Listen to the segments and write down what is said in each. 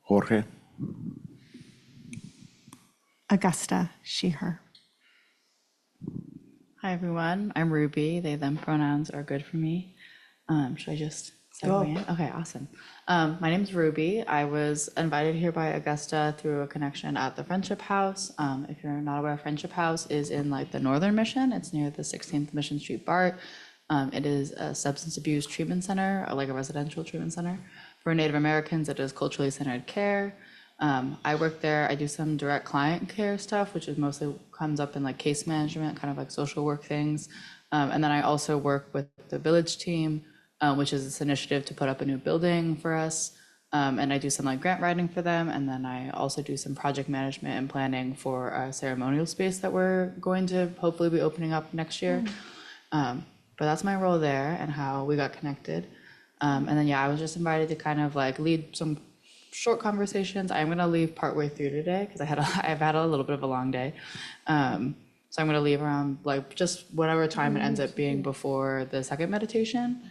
Jorge. Augusta, she, her. Hi, everyone. I'm Ruby. They, them pronouns are good for me. Should I just segue in? Okay, awesome. My name's Ruby. I was invited here by Augusta through a connection at the Friendship House. If you're not aware, Friendship House is in like the Northern Mission. It's near the 16th Mission Street BART. It is a substance abuse treatment center, or like a residential treatment center. For Native Americans, it is culturally centered care. I work there. I do some direct client care stuff, which is mostly comes up in like case management, kind of like social work things. And then I also work with the village team, which is this initiative to put up a new building for us. And I do some like grant writing for them. And then I also do some project management and planning for a ceremonial space that we're going to hopefully be opening up next year. But that's my role there and how we got connected. And then, yeah, I was just invited to kind of like lead some short conversations. I'm going to leave partway through today because I've had a little bit of a long day. So I'm going to leave around like just whatever time it ends up being before the second meditation.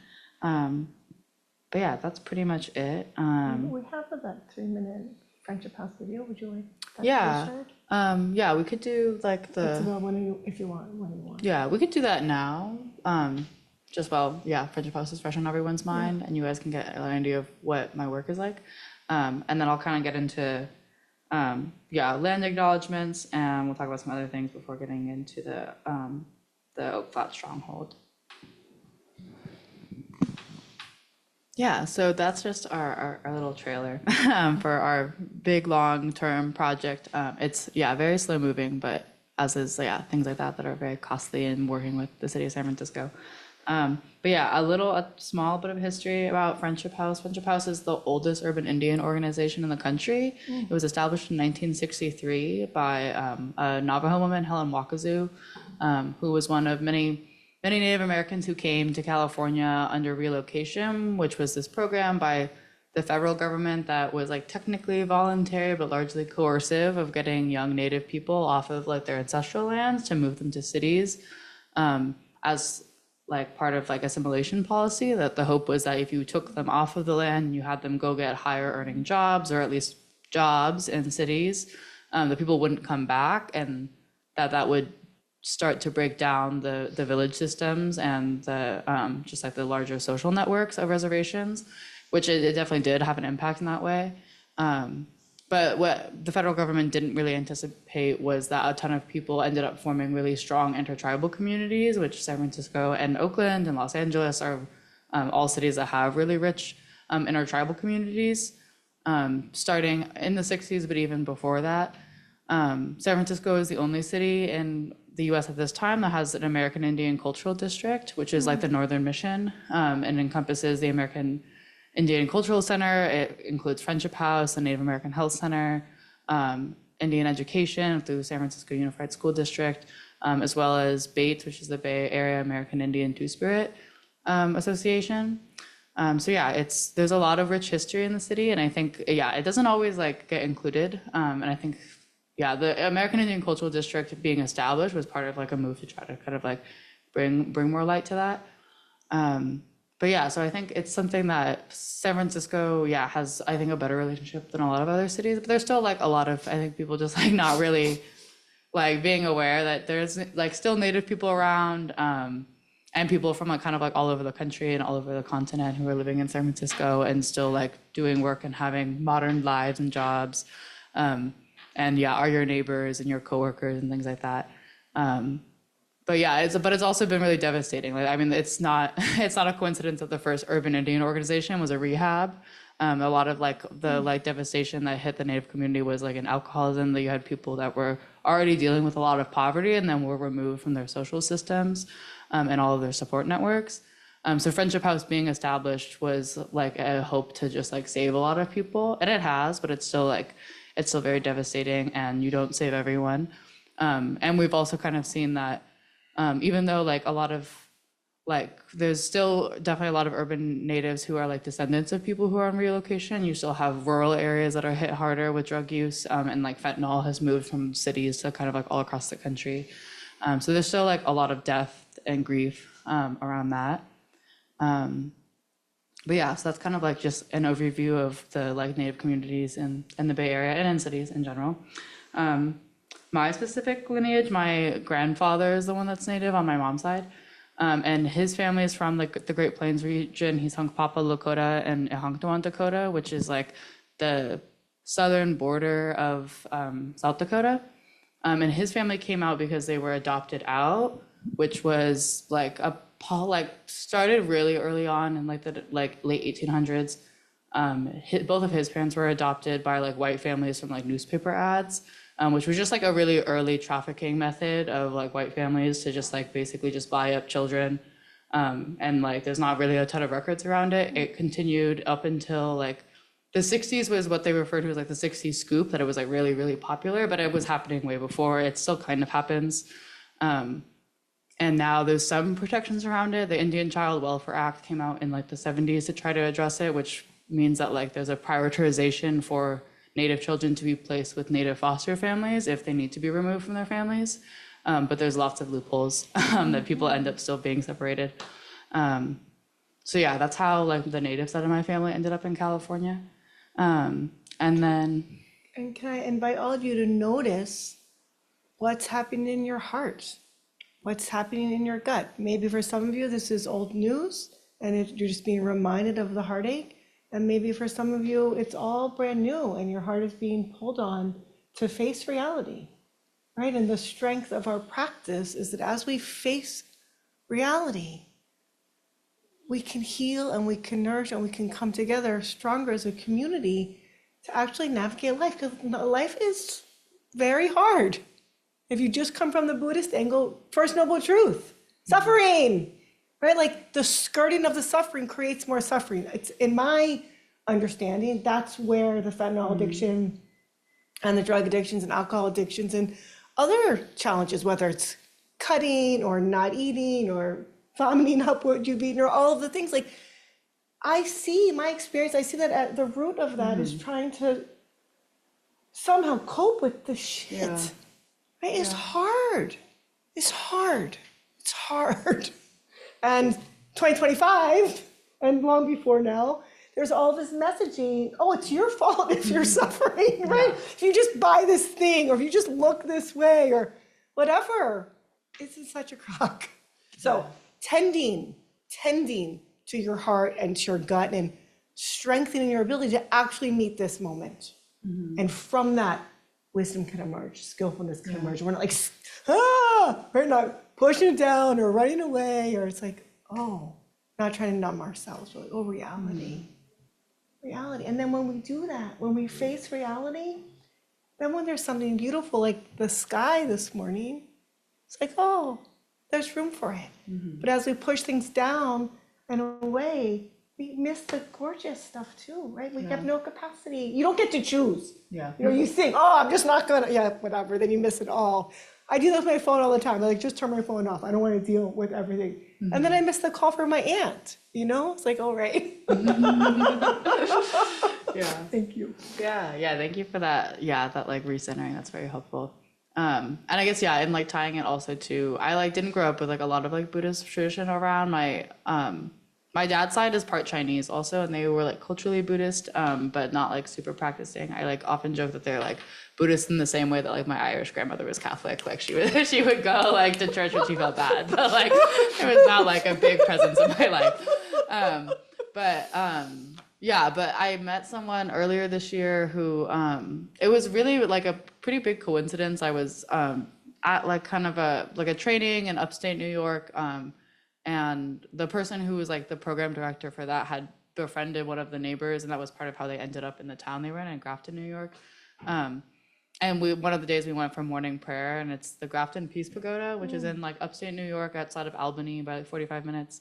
But yeah, that's pretty much it. We have that 3-minute Friendship House video. Would you like that to be Yeah. shared? Yeah, we could do like It's the, about if you want. yeah, we could do that now. Just while, yeah, Friendship House is fresh on everyone's mind and you guys can get an idea of what my work is like. And then I'll kind of get into, land acknowledgements, and we'll talk about some other things before getting into the Oak Flat Stronghold. Yeah, so that's just our little trailer for our big long-term project. It's, very slow moving, but as is, things like that are very costly in working with the city of San Francisco. But yeah, a small bit of history about Friendship House. Friendship House is the oldest urban Indian organization in the country. It was established in 1963 by a Navajo woman, Helen Wakazu, who was one of many Native Americans who came to California under relocation, which was this program by the federal government that was like technically voluntary but largely coercive of getting young Native people off of like their ancestral lands to move them to cities, as like part of like assimilation policy, that the hope was that if you took them off of the land and you had them go get higher earning jobs, or at least jobs in cities, the people wouldn't come back, and that would start to break down the village systems and the just like the larger social networks of reservations, which it definitely did have an impact in that way. But what the federal government didn't really anticipate was that a ton of people ended up forming really strong intertribal communities, which San Francisco and Oakland and Los Angeles are all cities that have really rich intertribal communities, starting in the 60s, but even before that. San Francisco is the only city in the US at this time that has an American Indian Cultural District, which is like the Northern Mission, and encompasses the American Indian Cultural Center. It includes Friendship House, the Native American Health Center, Indian Education through San Francisco Unified School District, as well as Bates, which is the Bay Area American Indian Two-Spirit Association. So yeah, there's a lot of rich history in the city, and I think, it doesn't always like get included. And I think, the American Indian Cultural District being established was part of like a move to try to kind of like bring more light to that. But yeah, so I think it's something that San Francisco, has, I think, a better relationship than a lot of other cities. But there's still like a lot of, I think, people just like not really like being aware that there's like still Native people around, and people from like kind of like all over the country and all over the continent who are living in San Francisco and still like doing work and having modern lives and jobs, and are your neighbors and your coworkers and things like that. But it's also been really devastating. Like, I mean, it's not a coincidence that the first urban Indian organization was a rehab. A lot of like the like devastation that hit the Native community was like in alcoholism, that you had people that were already dealing with a lot of poverty and then were removed from their social systems, and all of their support networks. So Friendship House being established was like a hope to just like save a lot of people, and it has, but it's still very devastating, and you don't save everyone. And we've also kind of seen that even though like a lot of like there's still definitely a lot of urban natives who are like descendants of people who are on relocation, you still have rural areas that are hit harder with drug use, and like fentanyl has moved from cities to kind of like all across the country. So there's still like a lot of death and grief around that. But yeah, so that's kind of like just an overview of the like Native communities in the Bay Area and in cities in general. My specific lineage, my grandfather is the one that's Native on my mom's side. And his family is from like the Great Plains region. He's Hunkpapa, Lakota, and Ihaњktoњwaњ, Dakota, which is like the southern border of South Dakota. And his family came out because they were adopted out, which was like started really early on in like the late 1800s. Both of his parents were adopted by like white families from like newspaper ads, which was just like a really early trafficking method of like white families to just like basically just buy up children. And like there's not really a ton of records around it. It continued up until like the 60s was what they refer to as like the 60s scoop, that it was like really, really popular, but it was happening way before. It still kind of happens. And now there's some protections around it. The Indian Child Welfare Act came out in like the 70s to try to address it, which means that like there's a prioritization for Native children to be placed with Native foster families if they need to be removed from their families. But there's lots of loopholes that people end up still being separated. So yeah, that's how like the Native side of my family ended up in California. And then... And can I invite all of you to notice what's happening in your heart? What's happening in your gut? Maybe for some of you, this is old news and you're just being reminded of the heartache. And maybe for some of you, it's all brand new and your heart is being pulled on to face reality, right? And the strength of our practice is that as we face reality, we can heal and we can nourish and we can come together stronger as a community to actually navigate life, because life is very hard. If you just come from the Buddhist angle, first noble truth, suffering, right? Like the skirting of the suffering creates more suffering. It's in my understanding, that's where the fentanyl addiction and the drug addictions and alcohol addictions and other challenges, whether it's cutting or not eating or vomiting up what you've eaten or all of the things, like I see my experience, I see that at the root of that is trying to somehow cope with the shit. Yeah. Right? It's hard. It's hard. It's hard. And 2025, and long before now, there's all this messaging, oh, it's your fault if you're suffering, right? If you just buy this thing, or if you just look this way, or whatever, it's in such a crock. So tending to your heart and to your gut and strengthening your ability to actually meet this moment. And from that, wisdom can emerge, skillfulness can emerge. We're not like, we're not pushing it down or running away, or it's like, oh, not trying to numb ourselves, really, oh, reality. Reality. And then when we do that, when we face reality, then when there's something beautiful like the sky this morning, it's like, oh, there's room for it. But as we push things down and away, we miss the gorgeous stuff too, right? We have no capacity. You don't get to choose. You know, you think, oh, I'm just not gonna, whatever, then you miss it all. I do that with my phone all the time. I like, just turn my phone off. I don't want to deal with everything. And then I miss the call from my aunt, you know? It's like, oh, right. Thank you. Thank you for that. That like recentering, that's very helpful. And I guess, and like tying it also to, I like didn't grow up with like a lot of like Buddhist tradition around. My dad's side is part Chinese also, and they were like culturally Buddhist, but not like super practicing. I like often joke that they're like Buddhist in the same way that like my Irish grandmother was Catholic. Like she would go like to church when she felt bad, but like it was not like a big presence in my life. But I met someone earlier this year who it was really like a pretty big coincidence. I was at like kind of a training in upstate New York. And the person who was like the program director for that had befriended one of the neighbors, and that was part of how they ended up in the town they were in Grafton, New York. And one of the days we went for morning prayer, and it's the Grafton Peace Pagoda, which is in like upstate New York outside of Albany by like 45 minutes.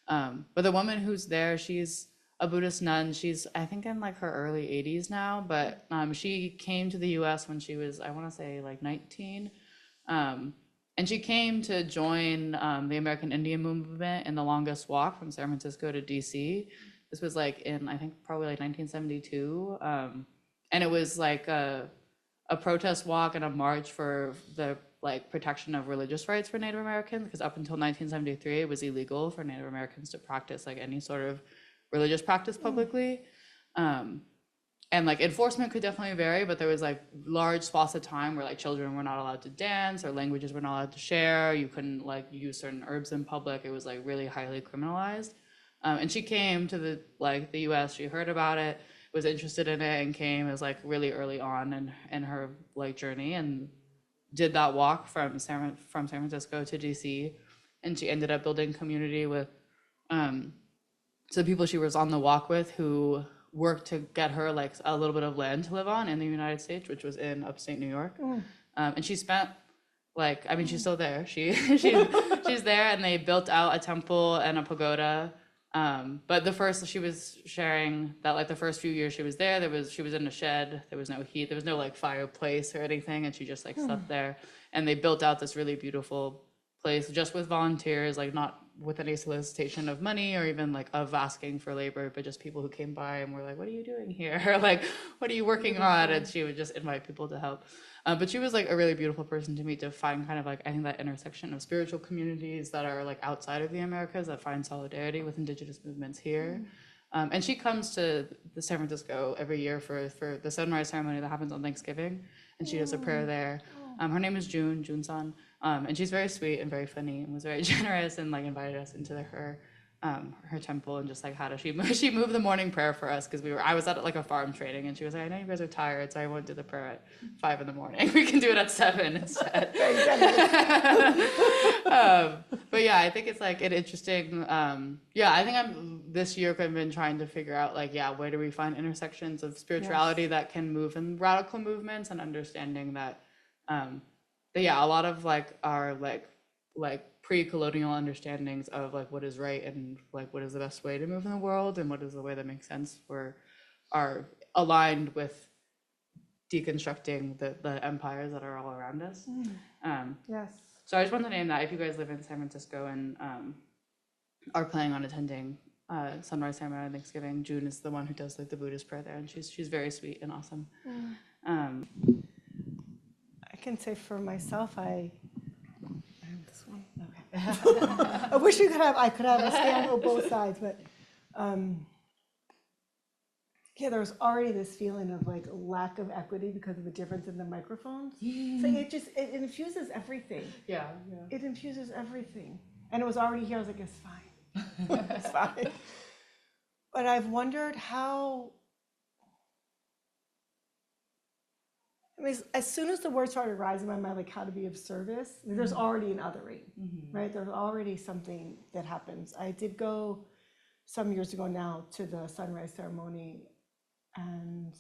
But the woman who's there, she's a Buddhist nun. She's, I think, in like her early 80s now, but she came to the US when she was, I want to say like 19. And she came to join the American Indian movement in the longest walk from San Francisco to DC. This was like in, I think, probably like 1972. And it was like a protest walk and a march for the like protection of religious rights for Native Americans, because up until 1973, it was illegal for Native Americans to practice like any sort of religious practice publicly. And like enforcement could definitely vary, but there was like large swaths of time where like children were not allowed to dance or languages were not allowed to share. You couldn't like use certain herbs in public. It was like really highly criminalized. And she came to the US, she heard about it, was interested in it, and came as like really early on in her like journey, and did that walk from San Francisco to DC. And she ended up building community with so the people she was on the walk with who worked to get her like a little bit of land to live on in the United States, which was in upstate New York. And she spent like, I mean, she's still there. She's there, and they built out a temple and a pagoda. But she was sharing that like the first few years she was there, she was in a shed, there was no heat, there was no like fireplace or anything, and she just like slept there. And they built out this really beautiful place just with volunteers, like not with any solicitation of money or even like of asking for labor, but just people who came by and were like, what are you doing here? Like, what are you working on? And she would just invite people to help. But she was like a really beautiful person to meet, to find kind of like, I think that intersection of spiritual communities that are like outside of the Americas that find solidarity with Indigenous movements here. And she comes to the San Francisco every year for the sunrise ceremony that happens on Thanksgiving. And she does a prayer there. Her name is June-san. And she's very sweet and very funny, and was very generous, and like invited us into her temple, and just like she moved the morning prayer for us, because I was at like a farm training, and she was like, I know you guys are tired, so I won't do the prayer at 5 a.m. We can do it at 7 instead. But yeah, I think it's like an interesting I think this year I've been trying to figure out like, where do we find intersections of spirituality that can move in radical movements, and understanding that a lot of like our like pre-colonial understandings of like what is right and like what is the best way to move in the world, and what is the way that makes sense are aligned with deconstructing the empires that are all around us. Yes. So I just wanted to name that, if you guys live in San Francisco and are planning on attending sunrise ceremony on Thanksgiving, June is the one who does like the Buddhist prayer there, and she's very sweet and awesome. I can say for myself, I have this one. Okay. I wish I could have a stand on both sides, but there was already this feeling of like lack of equity because of the difference in the microphones. So it infuses everything. Yeah. It infuses everything. And it was already here. I was like, it's fine. It's fine. But I've wondered how, I mean, as soon as the word started rising in my mind, like how to be of service, there's already an othering, right? There's already something that happens. I did go some years ago now to the sunrise ceremony, and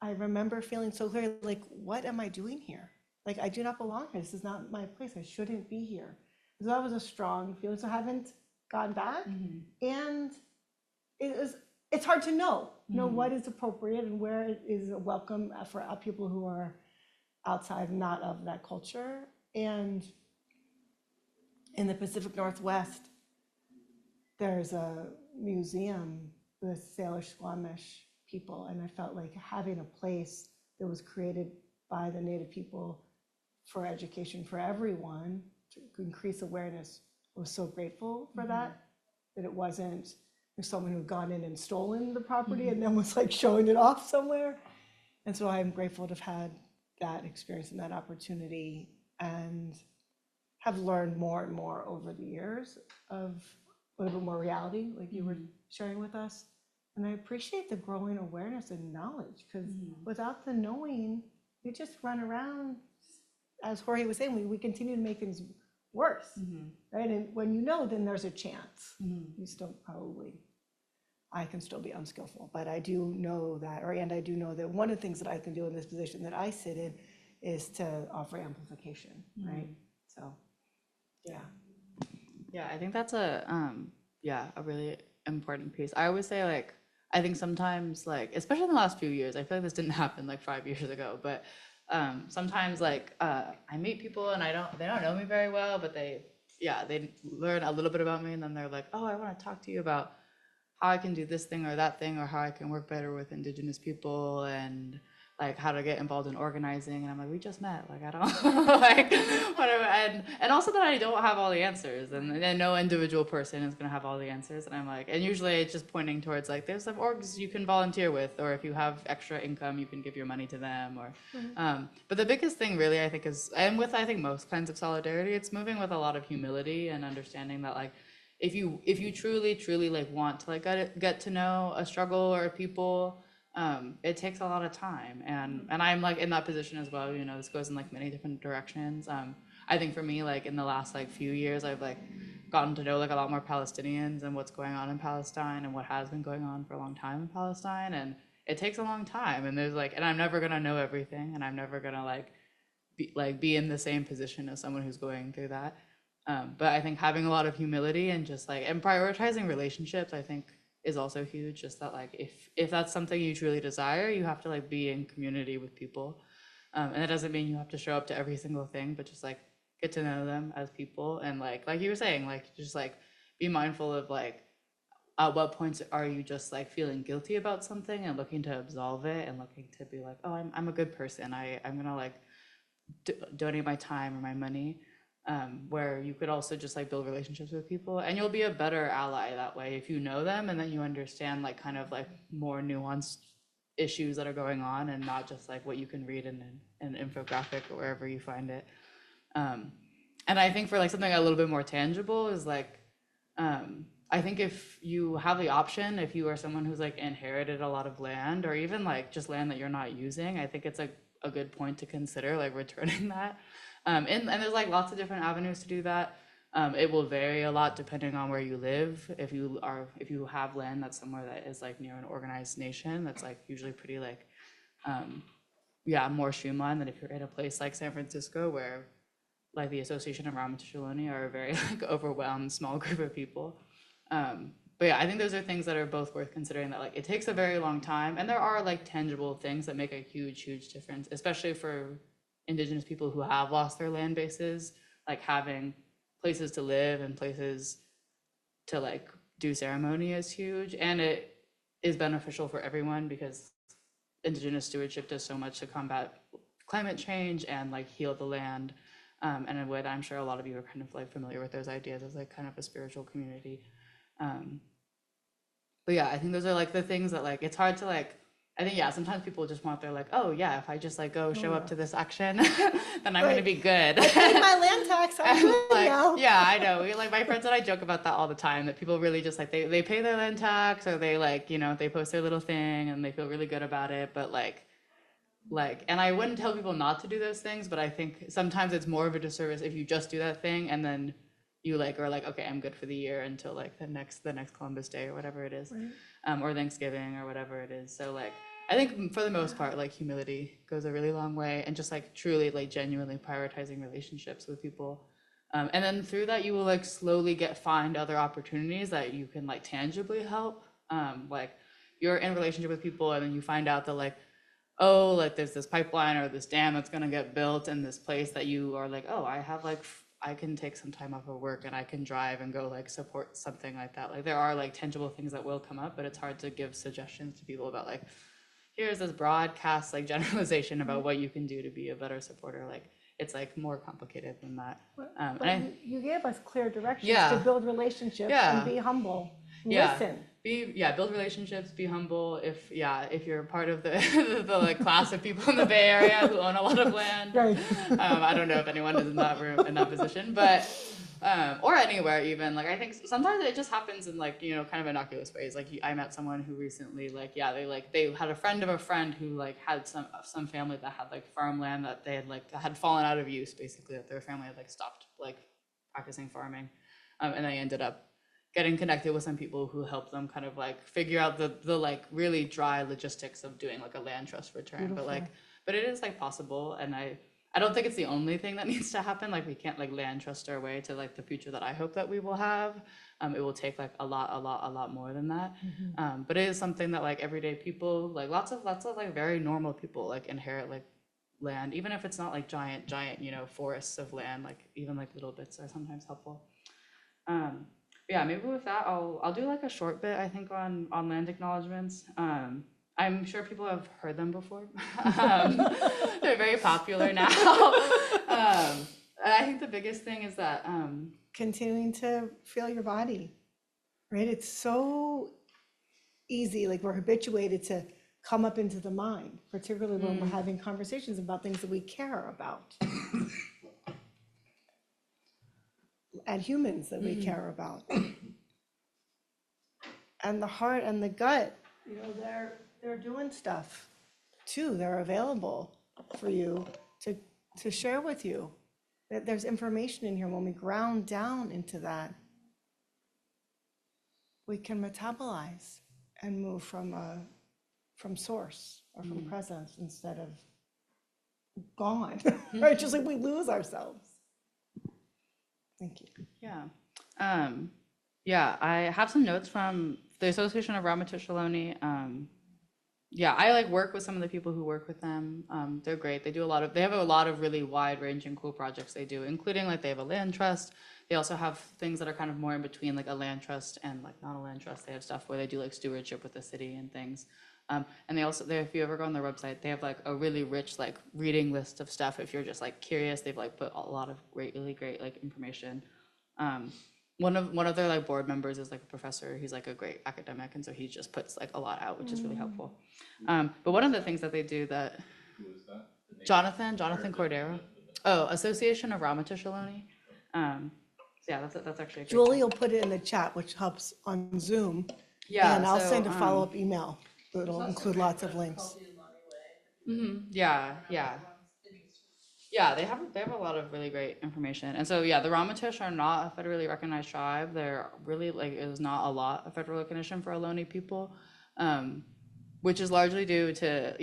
I remember feeling so clearly, like, what am I doing here? Like, I do not belong here. This is not my place. I shouldn't be here. So that was a strong feeling. So I haven't gone back, and it's hard to know what is appropriate and where is a welcome for people who are outside, not of that culture. And in the Pacific Northwest, there's a museum with Salish Squamish people, and I felt like having a place that was created by the Native people for education for everyone to increase awareness. I was so grateful for that it wasn't someone who had gone in and stolen the property and then was like showing it off somewhere. And so I'm grateful to have had that experience and that opportunity, and have learned more and more over the years of a little bit more reality, like you were sharing with us. And I appreciate the growing awareness and knowledge, because without the knowing, we just run around, as Jorge was saying, we continue to make things worse, right? And when you know, then there's a chance. You still I can still be unskillful, but I do know that, and I do know that one of the things that I can do in this position that I sit in is to offer amplification, right? So, Yeah, I think that's a really important piece. I always say, like, I think sometimes, like, especially in the last few years, I feel like this didn't happen like 5 years ago, but sometimes like I meet people and they don't know me very well, but they learn a little bit about me, and then they're like, oh, I want to talk to you about how I can do this thing or that thing, or how I can work better with Indigenous people. And like how to get involved in organizing, and I'm like, we just met, like I don't like whatever, and also that I don't have all the answers, and no individual person is gonna have all the answers, and I'm like, and usually it's just pointing towards like there's some orgs you can volunteer with, or if you have extra income you can give your money to them, or but the biggest thing really I think is, and with I think most kinds of solidarity, it's moving with a lot of humility and understanding that like if you truly like want to like get to know a struggle or a people, it takes a lot of time, and I'm like in that position as well, you know, this goes in like many different directions. I think for me, like in the last like few years, I've like gotten to know like a lot more Palestinians and what's going on in Palestine and what has been going on for a long time in Palestine, and it takes a long time, and there's like, and I'm never gonna know everything, and I'm never gonna be in the same position as someone who's going through that. But I think having a lot of humility and just like, and prioritizing relationships, I think is also huge. Just that like, if that's something you truly desire, you have to like be in community with people. And it doesn't mean you have to show up to every single thing, but just like get to know them as people. And like you were saying, like just like be mindful of like, at what points are you just like feeling guilty about something and looking to absolve it and looking to be like, oh, I'm a good person. I'm gonna like donate my time or my money. Where you could also just like build relationships with people, and you'll be a better ally that way if you know them, and then you understand like kind of like more nuanced issues that are going on, and not just like what you can read in an infographic or wherever you find it. And I think for like something a little bit more tangible is like, I think if you have the option, if you are someone who's like inherited a lot of land, or even like just land that you're not using, I think it's like a good point to consider like returning that. And there's like lots of different avenues to do that. It will vary a lot depending on where you live. If you have land that's somewhere that is like near an organized nation, that's like usually pretty like, more streamlined than if you're in a place like San Francisco, where like the Association of Ramaytush are a very like overwhelmed small group of people. But yeah, I think those are things that are both worth considering, that like it takes a very long time, and there are like tangible things that make a huge difference, especially for Indigenous people who have lost their land bases. Like having places to live and places to like do ceremony is huge, and it is beneficial for everyone because Indigenous stewardship does so much to combat climate change and like heal the land, in a way that I'm sure a lot of you are kind of like familiar with those ideas as like kind of a spiritual community. But yeah, I think those are like the things that like it's hard to like, I think yeah, sometimes people just want, they're like, oh yeah, if I just like go show up to this action, then I'm gonna be good. I paid my land tax, I'm good Like, now. yeah, I know. Like my friends and I joke about that all the time, that people really just like they pay their land tax, or they like, you know, they post their little thing and they feel really good about it. But like, and I wouldn't tell people not to do those things, but I think sometimes it's more of a disservice if you just do that thing and then you like are like, okay, I'm good for the year until like the next Columbus Day or whatever it is, right. Or Thanksgiving or whatever it is. So like, I think for the most part, like humility goes a really long way, and just like truly like genuinely prioritizing relationships with people. And then through that, you will like slowly find other opportunities that you can like tangibly help. Like you're in relationship with people, and then you find out that like, oh, like there's this pipeline or this dam that's gonna get built in this place that you are like, oh, I have like, I can take some time off of work and I can drive and go like support something like that. Like there are like tangible things that will come up, but it's hard to give suggestions to people about like, here's this broadcast like generalization about what you can do to be a better supporter. Like it's like more complicated than that. But you gave us clear directions Yeah. to build relationships Yeah. and be humble. Yeah. Listen. Build relationships, be humble. If you're part of the like class of people in the Bay Area who own a lot of land, Right. I don't know if anyone is in that room, in that position, but or anywhere even. Like I think sometimes it just happens in like, you know, kind of innocuous ways. Like I met someone who recently they had a friend of a friend who like had some family that had like farmland that they had fallen out of use, basically, that their family had like stopped like practicing farming, and they ended up getting connected with some people who helped them kind of like figure out the like really dry logistics of doing like a land trust return. Beautiful. But it is like possible, and I don't think it's the only thing that needs to happen. Like we can't like land trust our way to like the future that I hope that we will have. It will take like a lot more than that. Mm-hmm. But it is something that like everyday people, like lots of like very normal people like inherit like land, even if it's not like giant, you know, forests of land. Like even like little bits are sometimes helpful. Yeah, maybe with that, I'll do like a short bit, I think, on land acknowledgements. I'm sure people have heard them before. They're very popular now. And I think the biggest thing is that, Continuing to feel your body, right? It's so easy, like we're habituated to come up into the mind, particularly when we're having conversations about things that we care about. And humans that we care about. And the heart and the gut, you know, they're doing stuff too. They're available for you to share with you. That there's information in here. When we ground down into that, we can metabolize and move from source or from presence instead of gone, right? Just like we lose ourselves. Thank you. yeah. Yeah, I have some notes from the Association of Ramatish Ohlone. Yeah, I like work with some of the people who work with them. They're great. They have a lot of really wide ranging cool projects they do, including like they have a land trust. They also have things that are kind of more in between like a land trust and like not a land trust. They have stuff where they do like stewardship with the city and things. And if you ever go on their website, they have like a really rich like reading list of stuff. If you're just like curious, they've like put a lot of really great like information. One of their like board members is like a professor. He's like a great academic, and so he just puts like a lot out, which is really helpful. But one of the things that they do that Who is that? The name? Jonathan Cordero. Oh, Association of Ramatish Ohlone. So yeah, that's actually a great Julie will put it in the chat, which helps on Zoom. Yeah, And I'll so, send a follow-up email. It'll include lots of links. Yeah. Yeah, they have a lot of really great information. And so yeah, the Ramatish are not a federally recognized tribe. They're really like there's not a lot of federal recognition for Ohlone people, which is largely due to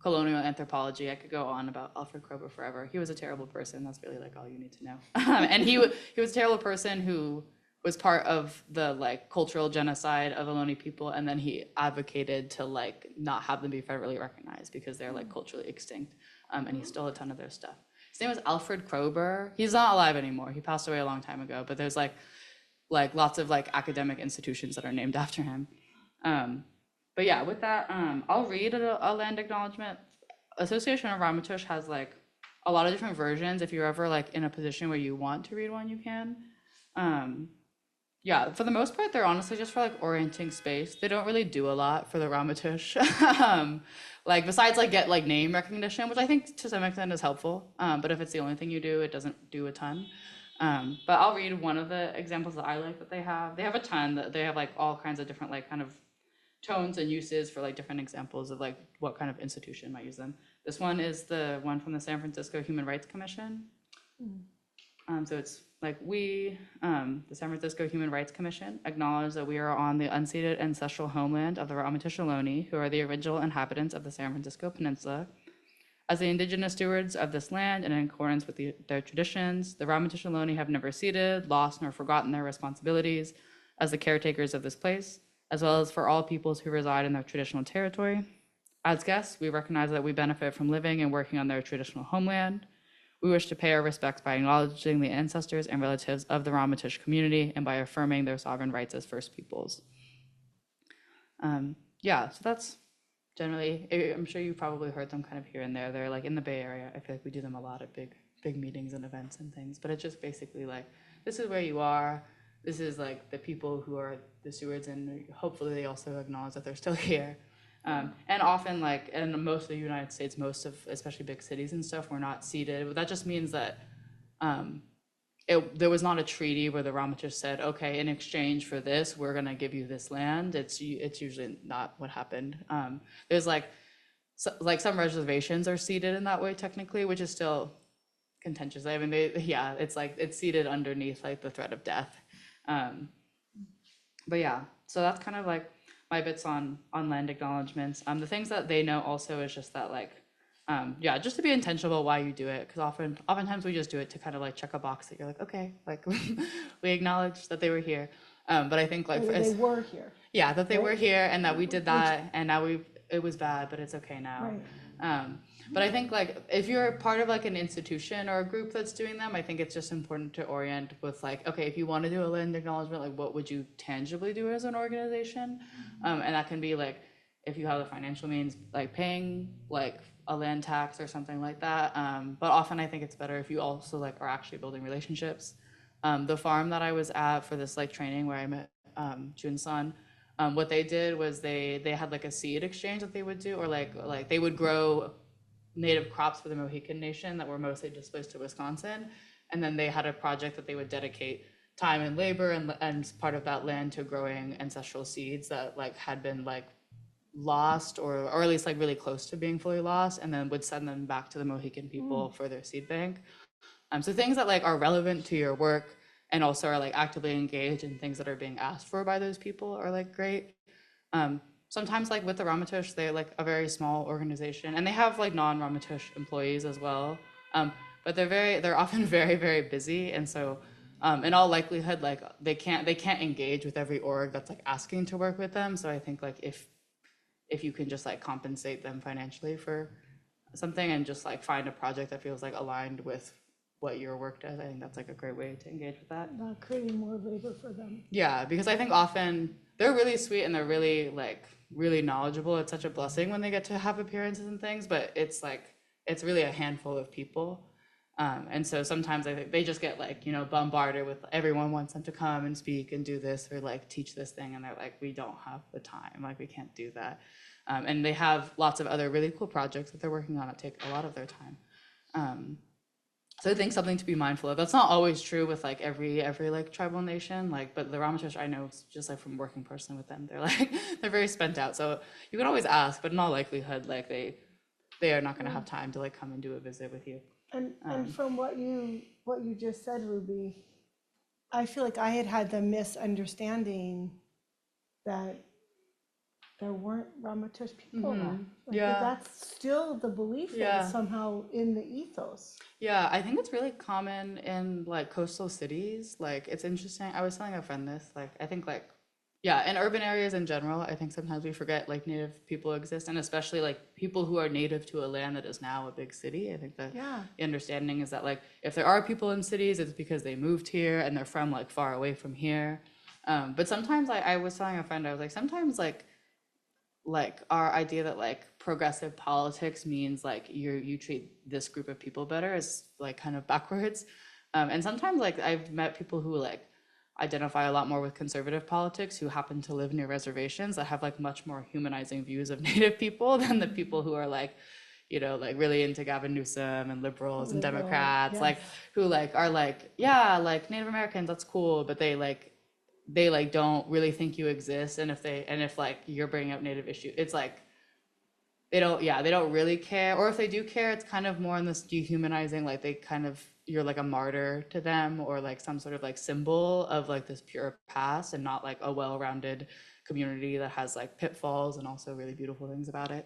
colonial anthropology. I could go on about Alfred Kroeber forever. He was a terrible person. That's really like all you need to know. And he was a terrible person who was part of the like cultural genocide of Ohlone people, and then he advocated to like not have them be federally recognized because they're like culturally extinct. And he stole a ton of their stuff. His name was Alfred Kroeber. He's not alive anymore. He passed away a long time ago, but there's like lots of like academic institutions that are named after him. But yeah, with that, I'll read a land acknowledgement. Association of Ramatish has like a lot of different versions. If you're ever like in a position where you want to read one, you can. Yeah, for the most part, they're honestly just for like orienting space. They don't really do a lot for the Ramatish. Like besides like get like name recognition, which I think to some extent is helpful. But if it's the only thing you do, it doesn't do a ton. But I'll read one of the examples that I like that they have. They have a ton that they have like all kinds of different like kind of tones and uses for like different examples of like what kind of institution might use them. This one is the one from the San Francisco Human Rights Commission. So it's like we, the San Francisco Human Rights Commission, acknowledge that we are on the unceded ancestral homeland of the Ramatish Ohlone, who are the original inhabitants of the San Francisco Peninsula. As the indigenous stewards of this land and in accordance with their traditions, the Ramatish Ohlone have never ceded, lost, nor forgotten their responsibilities as the caretakers of this place, as well as for all peoples who reside in their traditional territory. As guests, we recognize that we benefit from living and working on their traditional homeland. We wish to pay our respects by acknowledging the ancestors and relatives of the Ramatish community and by affirming their sovereign rights as First Peoples. Yeah, so that's generally, I'm sure you've probably heard them kind of here and there. They're like in the Bay Area. I feel like we do them a lot at big meetings and events and things, but it's just basically like, this is where you are. This is like the people who are the stewards, and hopefully they also acknowledge that they're still here. And often, like in most of the United States, most of especially big cities and stuff, we're not ceded. But that just means that there was not a treaty where the Ramatish said, okay, in exchange for this, we're gonna give you this land. It's usually not what happened. There's like some reservations are ceded in that way technically, which is still contentious. I mean, it's ceded underneath like the threat of death. But yeah, so that's kind of like my bits on land acknowledgements. The things that they know also is just that like, just to be intentional about why you do it, because oftentimes we just do it to kind of like check a box that you're like, okay, like we acknowledge that they were here. But I think like They were here. yeah, that they were here and that we did that, and now it was bad, but it's okay now. Right. But I think like if you're part of like an institution or a group that's doing them, I think it's just important to orient with like, okay, if you want to do a land acknowledgement, like what would you tangibly do as an organization? And that can be like if you have the financial means, like paying like a land tax or something like that. But often I think it's better if you also like are actually building relationships. The farm that I was at for this like training where I met Jun-san, what they did was they had like a seed exchange that they would do, or like they would grow native crops for the Mohican Nation that were mostly displaced to Wisconsin, and then they had a project that they would dedicate time and labor and part of that land to growing ancestral seeds that like had been like lost or at least like really close to being fully lost, and then would send them back to the Mohican people for their seed bank. So things that like are relevant to your work and also are like actively engaged in things that are being asked for by those people are like great. Sometimes like with the Ramatush, they're like a very small organization and they have like non-Ramatush employees as well. But they're often very, very busy. And so in all likelihood, like they can't engage with every org that's like asking to work with them. So I think like if you can just like compensate them financially for something and just like find a project that feels like aligned with what your work does, I think that's like a great way to engage with that. Not creating more labor for them. Yeah, because I think often they're really sweet and they're really like really knowledgeable. It's such a blessing when they get to have appearances and things, but it's like it's really a handful of people. And so sometimes I think they just get like, bombarded with everyone wants them to come and speak and do this or like teach this thing. And they're like, we don't have the time, like we can't do that. And they have lots of other really cool projects that they're working on that take a lot of their time. So I think something to be mindful of. That's not always true with like every like tribal nation, like, but the Ramatush I know just like from working personally with them, they're like they're very spent out. So you can always ask, but in all likelihood, like they are not going to have time to like come and do a visit with you. And from what you just said, Ruby, I feel like I had the misunderstanding that there weren't Ramatush people left. Like, Yeah. that's still the belief that is somehow in the ethos. Yeah, I think it's really common in like coastal cities. Like it's interesting. I was telling a friend this, like I think like in urban areas in general, I think sometimes we forget like native people exist, and especially like people who are native to a land that is now a big city. I think that the understanding is that like if there are people in cities, it's because they moved here and they're from like far away from here. But sometimes I was telling a friend, I was like, sometimes like our idea that like progressive politics means like you treat this group of people better is like kind of backwards. And sometimes like I've met people who like identify a lot more with conservative politics who happen to live near reservations that have like much more humanizing views of native people than the people who are like like really into Gavin Newsom and liberals and Democrats, like who like are like like Native Americans, that's cool, but they don't really think you exist. And if like you're bringing up native issue, it's like they don't really care. Or if they do care, it's kind of more on this dehumanizing, like you're like a martyr to them or like some sort of like symbol of like this pure past and not like a well-rounded community that has like pitfalls and also really beautiful things about it.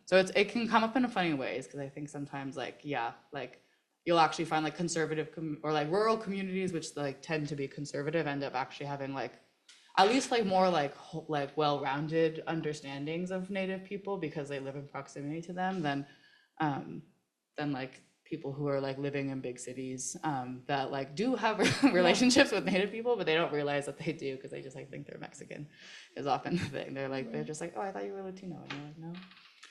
So it can come up in funny ways, because I think sometimes like you'll actually find like conservative or like rural communities which like tend to be conservative end up actually having like at least like more like well-rounded understandings of native people because they live in proximity to them than like people who are like living in big cities that like do have relationships with native people, but they don't realize that they do because they just like think they're Mexican is often the thing. They're like they're just like, oh, I thought you were Latino, and you're like, no.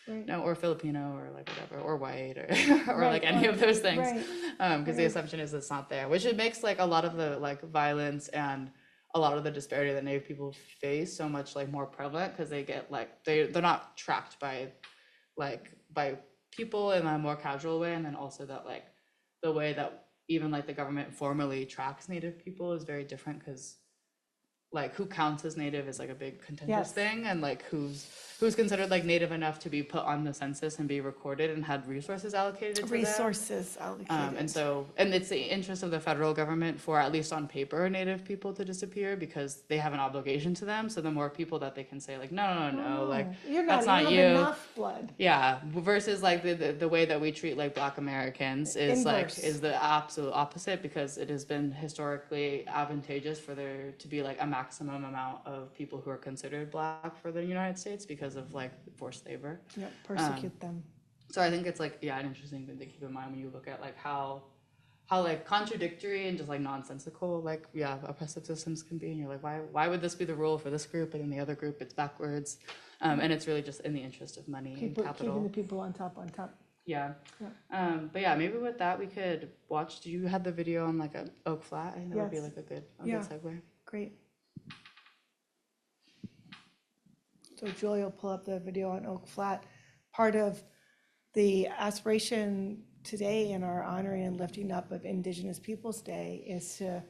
No, or Filipino, or like whatever, or white, or like any of those things, because the assumption is it's not there, which it makes like a lot of the like violence and a lot of the disparity that Native people face so much like more prevalent, because they get like they're not tracked by people in a more casual way, and then also that like the way that even like the government formally tracks Native people is very different, because like who counts as Native is like a big contentious thing, and like who's considered like Native enough to be put on the census and be recorded and had resources allocated to them. And it's the interest of the federal government for, at least on paper, Native people to disappear, because they have an obligation to them. So the more people that they can say like no, like that's not you, enough blood. Versus like the way that we treat like Black Americans is the absolute opposite, because it has been historically advantageous for there to be like a maximum amount of people who are considered Black for the United States because of like forced labor. Persecute them. So I think it's like an interesting thing to keep in mind when you look at like how how like contradictory and just like nonsensical like oppressive systems can be, and you're like, why would this be the rule for this group and in the other group it's backwards, and it's really just in the interest of money and Keeping capital. the people on top. Yeah. Yeah. But yeah, maybe with that we could watch. Do you had the video on like a Oak Flat? I think that would be Yes. like a good segue. Great. So Julie will pull up the video on Oak Flat. Part of the aspiration today in our honoring and lifting up of Indigenous Peoples Day is to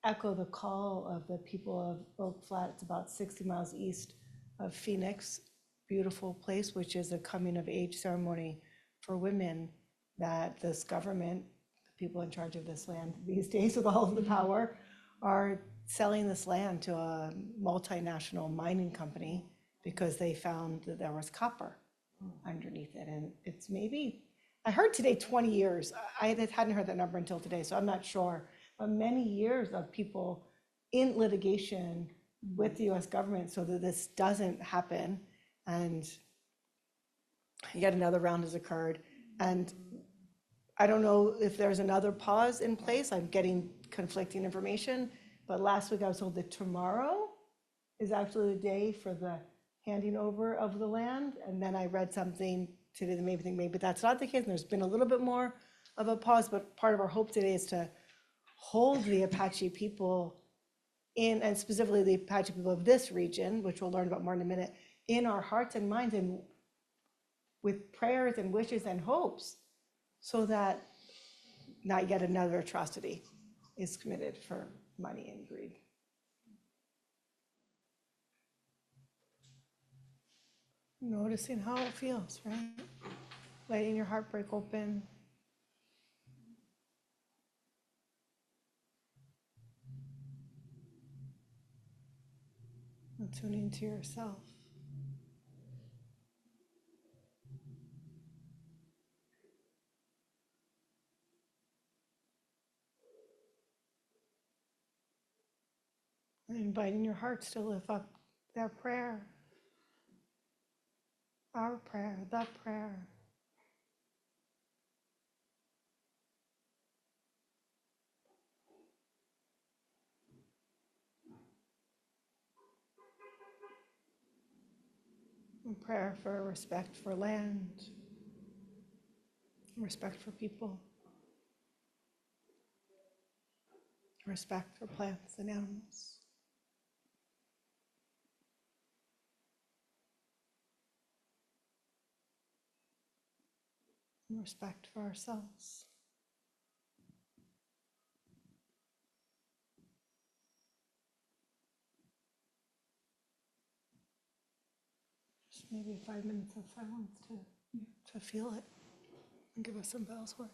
echo the call of the people of Oak Flat. It's about 60 miles east of Phoenix, beautiful place, which is a coming of age ceremony for women that this government, the people in charge of this land these days with all of the power, are selling this land to a multinational mining company because they found that there was copper underneath it. And it's maybe, I heard today 20 years. I hadn't heard that number until today, so I'm not sure. But many years of people in litigation with the US government so that this doesn't happen. And yet another round has occurred. And I don't know if there's another pause in place. I'm getting conflicting information. But last week I was told that tomorrow is actually the day for the handing over of the land. And then I read something today that made me think maybe that's not the case. And there's been a little bit more of a pause. But part of our hope today is to hold the Apache people in, and specifically the Apache people of this region, which we'll learn about more in a minute, in our hearts and minds, and with prayers and wishes and hopes, so that not yet another atrocity is committed for money and greed. Noticing how it feels, right? Letting your heart break open. And tuning to yourself. And inviting your hearts to lift up their prayer. Our prayer, the prayer. And prayer for respect for land, respect for people, respect for plants and animals. And respect for ourselves. Just maybe 5 minutes of silence to feel it and give us some bells worry.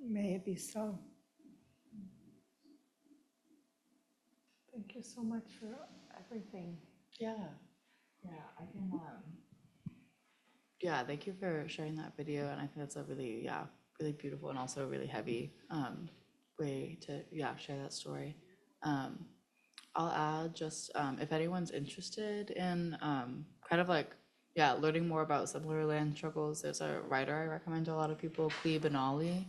May it be so. Thank you so much for everything. Yeah. Yeah, I can, yeah, thank you for sharing that video. And I think that's a really, really beautiful and also really heavy way to, share that story. I'll add just, if anyone's interested in kind of like, learning more about similar land struggles, there's a writer I recommend to a lot of people, Clee Benally.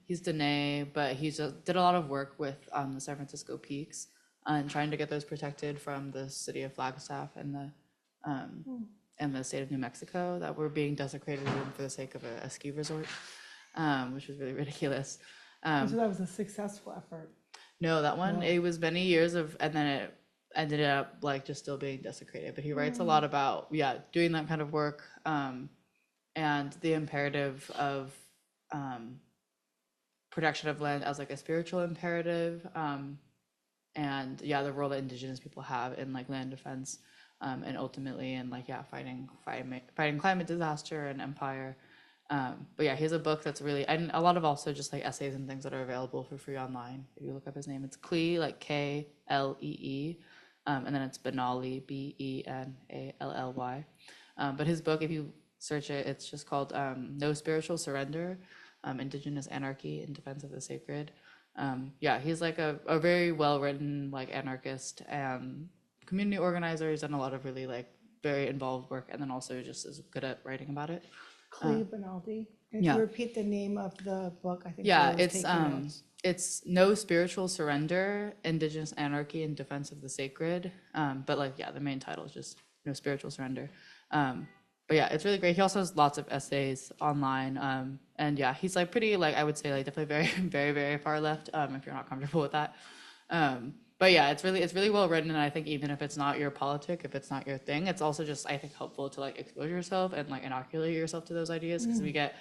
He's Dene, but he did a lot of work with the San Francisco peaks and trying to get those protected from the city of Flagstaff and the state of New Mexico that were being desecrated for the sake of a ski resort, which was really ridiculous. So that was a successful effort. No, that one, No. it was many years and then it ended up like just still being desecrated. But he writes a lot about, doing that kind of work and the imperative of protection of land as like a spiritual imperative, and the role that Indigenous people have in like land defense, and ultimately in like fighting climate disaster and empire. But he has a book that's really, and a lot of also just like essays and things that are available for free online. If you look up his name, it's Klee, like Klee, and then it's Benally, Benally. But his book, if you search it, it's just called No Spiritual Surrender, Indigenous Anarchy in Defense of the Sacred. He's like a very well-written like anarchist and community organizer. He's done a lot of really like very involved work, and then also just is good at writing about it. Clee Benally. Can yeah. you repeat the name of the book? I think It's No Spiritual Surrender, Indigenous Anarchy in Defense of the Sacred. But like the main title is just No Spiritual Surrender. But it's really great. He also has lots of essays online. And he's like pretty, like I would say like definitely very, very, very far left, if you're not comfortable with that. But it's really well written. And I think even if it's not your politic, if it's not your thing, it's also just, I think, helpful to like expose yourself and like inoculate yourself to those ideas, because we get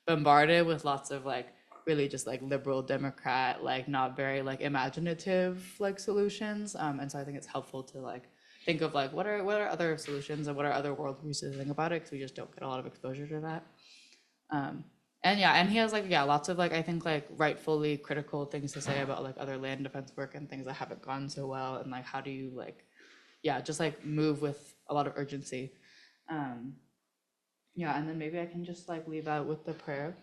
bombarded with lots of like really just like liberal Democrat, like not very like imaginative like solutions. And so I think it's helpful to like think of like what are other solutions and what are other worldviews to think about it, because we just don't get a lot of exposure to that. And he has like lots of like I think like rightfully critical things to say about like other land defense work and things that haven't gone so well, and like how do you like just like move with a lot of urgency. And then maybe I can just like leave out with the prayer.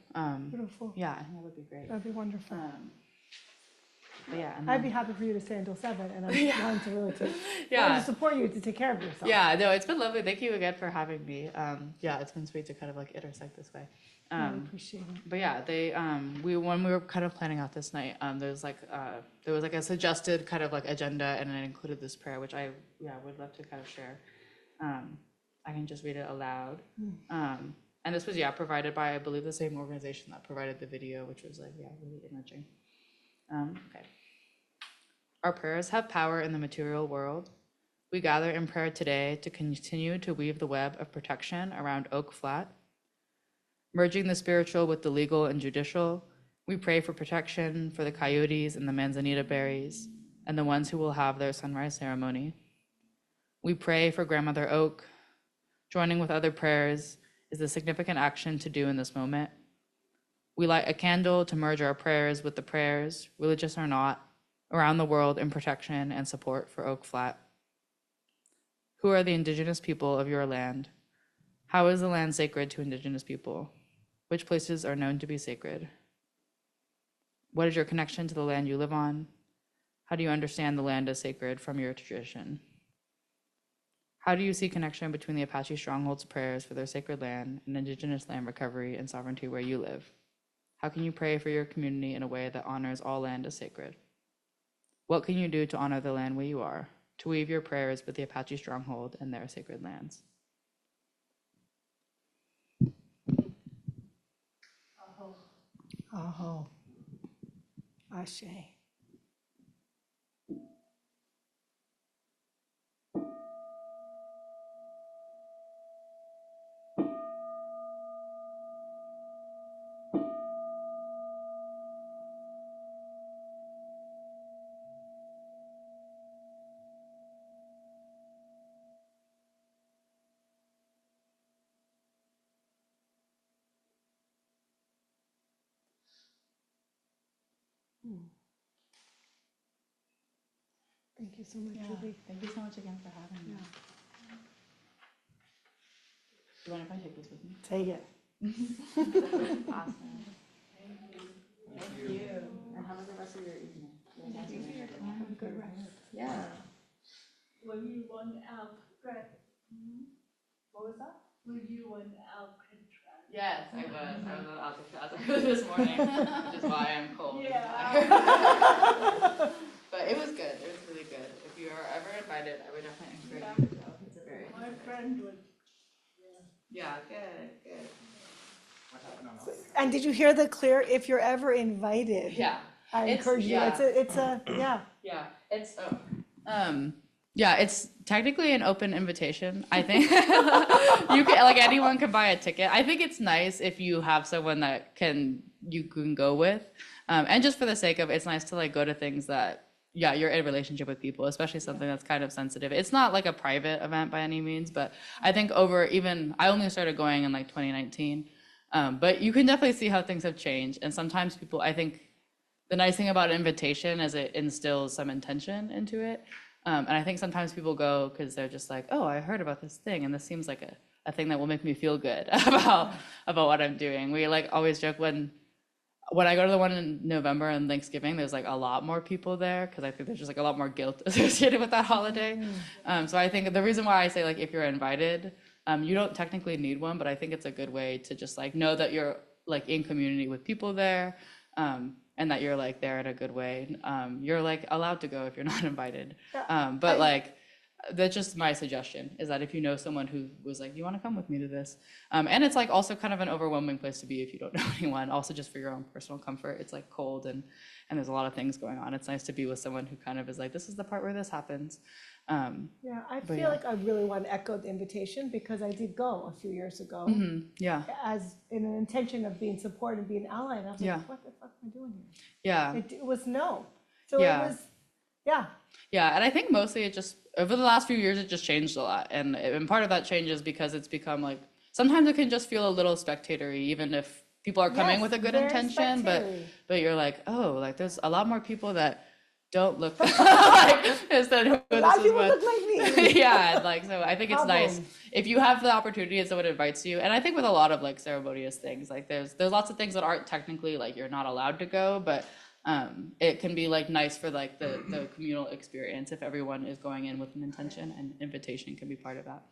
Beautiful. I think that would be great. That'd be wonderful. But and I'd then, be happy for you to stay until 7, and I'm wanting to really Yeah. to support you to take care of yourself. No, it's been lovely. Thank you again for having me. It's been sweet to kind of like intersect this way. I appreciate it. But they when we were kind of planning out this night, there was like a suggested kind of like agenda, and it included this prayer, which I would love to kind of share. I can just read it aloud. And this was provided by, I believe, the same organization that provided the video, which was like really enriching. Okay. Our prayers have power in the material world. We gather in prayer today to continue to weave the web of protection around Oak Flat. Merging the spiritual with the legal and judicial, we pray for protection for the coyotes and the manzanita berries and the ones who will have their sunrise ceremony. We pray for Grandmother Oak. Joining with other prayers is a significant action to do in this moment. We light a candle to merge our prayers with the prayers, religious or not, around the world in protection and support for Oak Flat. Who are the Indigenous people of your land? How is the land sacred to Indigenous people? Which places are known to be sacred? What is your connection to the land you live on? How do you understand the land as sacred from your tradition? How do you see connection between the Apache strongholds' prayers for their sacred land and Indigenous land recovery and sovereignty where you live? How can you pray for your community in a way that honors all land as sacred? What can you do to honor the land where you are, to weave your prayers with the Apache stronghold and their sacred lands? Aho. Ashe. Thank you so much, Ruby. Thank you so much again for having me. Do you mind if I take this with me? Take it. Awesome. Thank you. And how was the rest of your evening? Have a good rest. Yeah. Were you on Alcatraz? What was that? Were you on Alcatraz? Yes, I was. I was on Alcatraz this morning, which is why I'm cold. Yeah. But it was good. It was really good. If you are ever invited, I would definitely encourage you to go. It's a very My friend was. yeah, good. And did you hear the clear, if you're ever invited? Yeah. I It's- encourage you. yeah. It's a, yeah. Yeah, it's yeah, it's technically an open invitation. I think you can like anyone can buy a ticket. I think it's nice if you have someone that you can go with, and just for the sake of it's nice to like go to things that you're in a relationship with people, especially something that's kind of sensitive. It's not like a private event by any means, but I think I only started going in like 2019, but you can definitely see how things have changed. And sometimes people, I think. The nice thing about an invitation is it instills some intention into it. And I think sometimes people go because they're just like, oh, I heard about this thing. And this seems like a thing that will make me feel good about what I'm doing. We like always joke when I go to the one in November and Thanksgiving, there's like a lot more people there because I think there's just like a lot more guilt associated with that holiday. So I think the reason why I say like if you're invited, you don't technically need one, but I think it's a good way to just like know that you're like in community with people there. And that you're like there in a good way. You're like allowed to go if you're not invited. But like, that's just my suggestion is that if you know someone who was like, you want to come with me to this? And it's like also kind of an overwhelming place to be if you don't know anyone, also just for your own personal comfort. It's like cold and there's a lot of things going on. It's nice to be with someone who kind of is like, this is the part where this happens. Yeah, I feel like I really want to echo the invitation because I did go a few years ago Yeah, as in an intention of being support and being ally. And I was Yeah. like, what the fuck am I doing here? yeah. It was no. So Yeah. it was, yeah. Yeah, and I think mostly it just over the last few years it just changed a lot, and part of that change is because it's become like sometimes it can just feel a little spectatory, even if people are coming Yes, with a good very intention, spectatory. but you're like, oh, like there's a lot more people that don't look like instead of A who lot this of is people what. look like me. Yeah, like so I think it's nice Problem. if you have the opportunity and someone invites you, and I think with a lot of like ceremonious things, like there's lots of things that aren't technically like you're not allowed to go, but it can be like nice for like the communal experience if everyone is going in with an intention, and invitation can be part of that.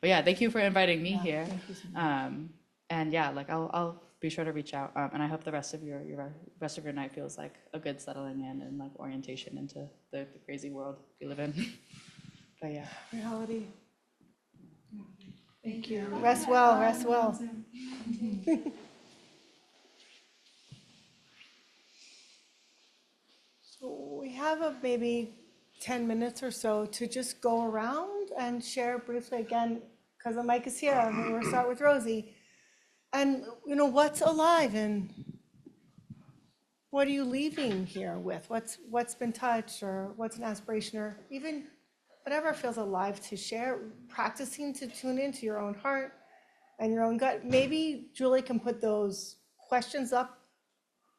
But yeah, thank you for inviting me here. Thank you so much. And yeah, like I'll be sure to reach out. And I hope the rest of your rest of your night feels like a good settling in and like orientation into the crazy world we live in. But yeah. Reality. Thank you. Rest well, rest well. So we have maybe 10 minutes or so to just go around and share briefly again, because the mic is here, and we'll start with Rosie. And, what's alive and what are you leaving here with? What's been touched, or what's an aspiration, or even whatever feels alive to share, practicing to tune into your own heart and your own gut. Maybe Julie can put those questions up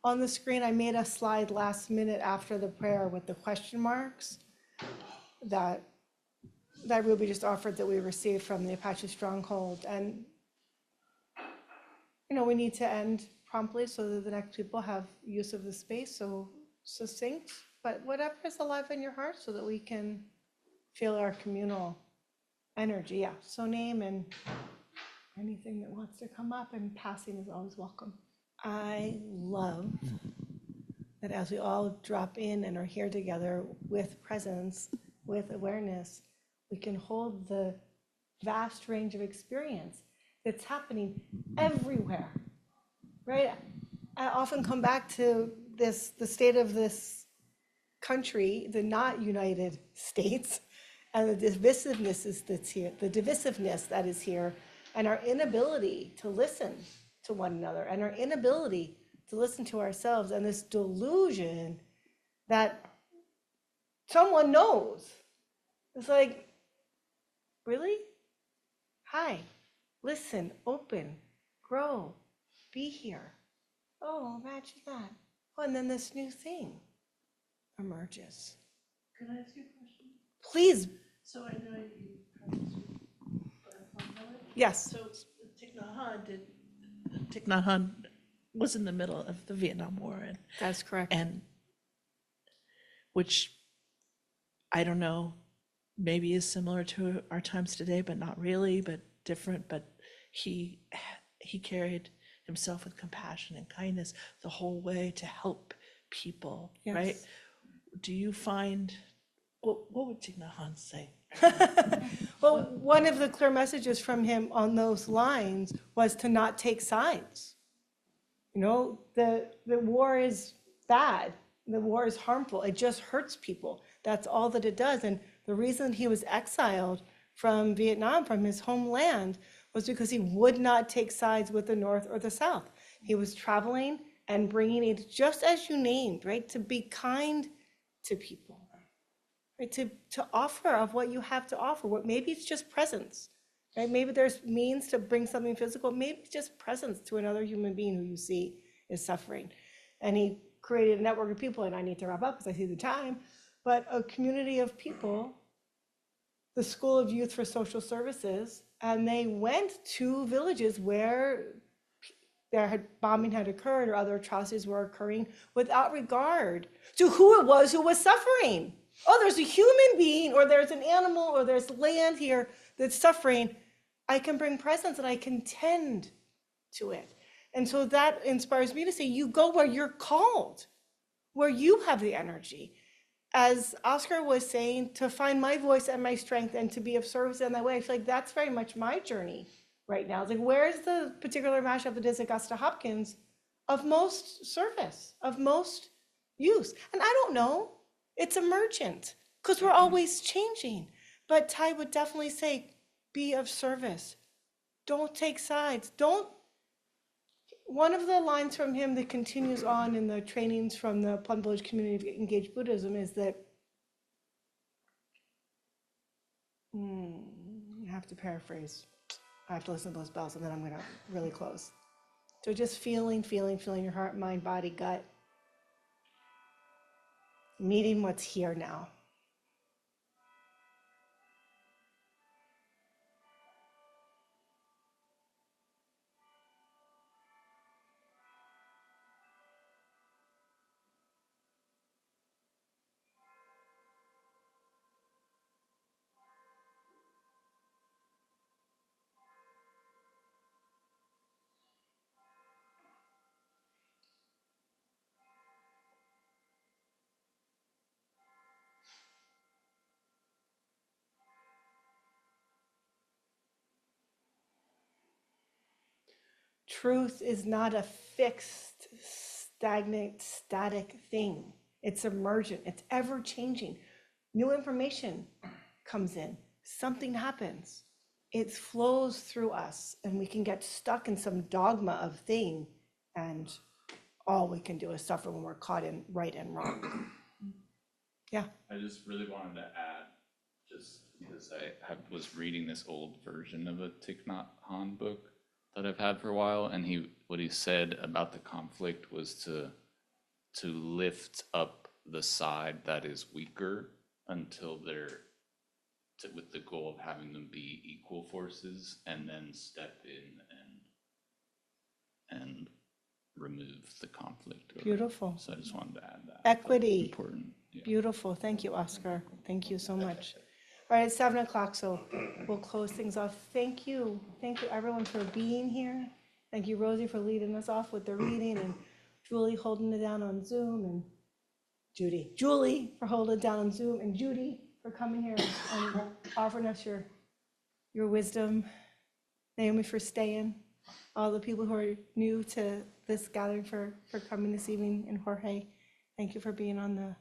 on the screen. I made a slide last minute after the prayer with the question marks that Ruby just offered that we received from the Apache stronghold. And, we need to end promptly so that the next people have use of the space, so succinct, but whatever is alive in your heart so that we can feel our communal energy. Yeah, so name and anything that wants to come up, and passing is always welcome. I love that as we all drop in and are here together with presence, with awareness, we can hold the vast range of experience that's happening everywhere, right? I often come back to the state of this country, the not United States, and the divisiveness that is here, and our inability to listen to one another, and our inability to listen to ourselves, and this delusion that someone knows. It's like, really? Hi, listen, open, grow, be here. Oh, imagine that. Well, and then this new thing emerges. Can I ask you a question? Please, So I know you practice with Plum. yes. So Thich Nhat Hanh was in the middle of the Vietnam War, That's correct. and which I don't know, maybe is similar to our times today, but not really, but different. But he carried himself with compassion and kindness the whole way to help people, right? Yes. Do you find, what would Thich Nhat Hanh say? Well, one of the clear messages from him on those lines was to not take sides. You know, the war is bad. The war is harmful. It just hurts people. That's all that it does. And the reason he was exiled from Vietnam, from his homeland, was because he would not take sides with the North or the South. He was traveling and bringing it, just as you named, right? To be kind to people, right? To offer of what you have to offer. What maybe it's just presence, right? Maybe there's means to bring something physical. Maybe it's just presence to another human being who you see is suffering. And he created a network of people, and I need to wrap up because I see the time, but a community of people, the School of Youth for Social Services, and they went to villages where bombing had occurred or other atrocities were occurring without regard to who it was who was suffering. Oh, there's a human being, or there's an animal, or there's land here that's suffering. I can bring presence and I can tend to it. And so that inspires me to say, you go where you're called, where you have the energy. As Oscar was saying, to find my voice and my strength and to be of service in that way, I feel like that's very much my journey right now. It's like, where's the particular mashup that is Augusta Hopkins of most service, of most use? And I don't know, it's emergent because we're always changing. But Ty would definitely say, be of service. Don't take sides. One of the lines from him that continues on in the trainings from the Plum Village community of engaged Buddhism is that, I have to paraphrase. I have to listen to those bells and then I'm going to really close. So just feeling your heart, mind, body, gut, meeting what's here now. Truth is not a fixed, stagnant, static thing. It's emergent, it's ever changing. New information comes in, something happens. It flows through us and we can get stuck in some dogma of thing, and all we can do is suffer when we're caught in right and wrong. Yeah. I just really wanted to add, just because was reading this old version of a Thich Nhat Hanh book that I've had for a while, and what he said about the conflict was to lift up the side that is weaker until with the goal of having them be equal forces, and then step in and remove the conflict. Beautiful. So I just wanted to add that. Equity. Important. Yeah. Beautiful. Thank you, Oscar. Thank you so much. All right, it's 7:00, so we'll close things off. Thank you. Thank you, everyone, for being here. Thank you, Rosie, for leading us off with the reading, and Julie holding it down on Zoom, and Julie for holding it down on Zoom, and Judy for coming here and offering us your wisdom. Naomi for staying. All the people who are new to this gathering for coming this evening, and Jorge, thank you for being on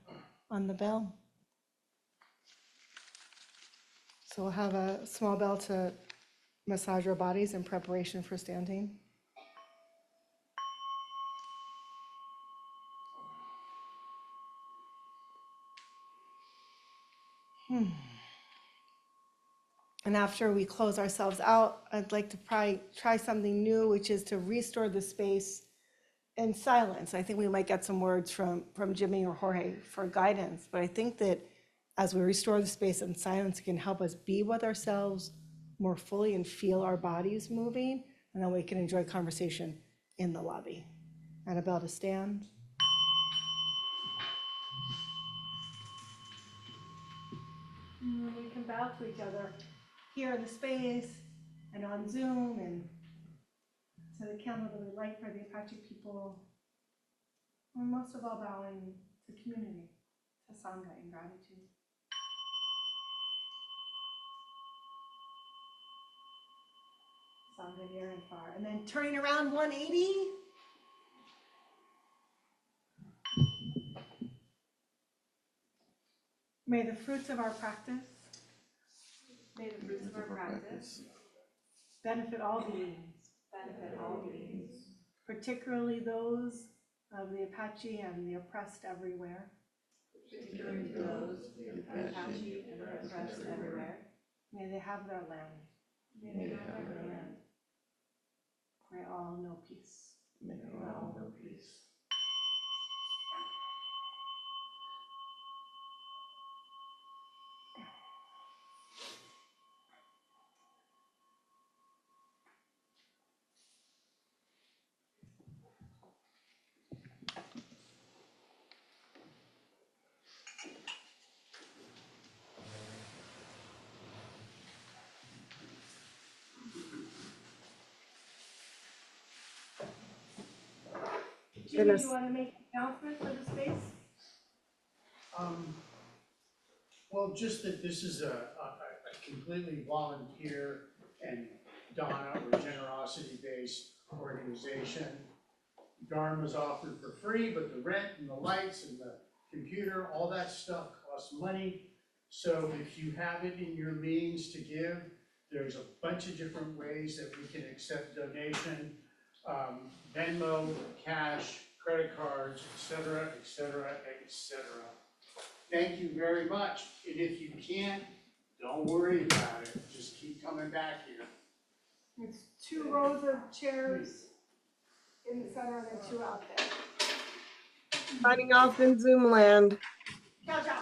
the bell. So we'll have a small bell to massage our bodies in preparation for standing. And after we close ourselves out, I'd like to try something new, which is to restore the space in silence. I think we might get some words from Jimmy or Jorge for guidance, but I think that as we restore the space in silence, it can help us be with ourselves more fully and feel our bodies moving, and then we can enjoy conversation in the lobby. Annabelle, to stand. And then we can bow to each other here in the space and on Zoom, and to the candle that we light for the Apache people. And most of all, bowing to community, to Sangha in gratitude. Sangha near and far. And then turning around 180. May the fruits of our practice, benefit all beings, particularly those of the Apache and the oppressed everywhere. May they have their land. May all know peace. Jimmy, do you want to make an announcement for the space? Well, just that this is a completely volunteer and Donna or generosity-based organization. Dharma's offered for free, but the rent and the lights and the computer, all that stuff costs money. So if you have it in your means to give, there's a bunch of different ways that we can accept donation. Venmo, cash, credit cards, etc., etc., etc. Thank you very much. And if you can't, don't worry about it. Just keep coming back here. It's 2 rows of chairs in the center and then 2 out there. Signing off in Zoom land. Ciao, ciao.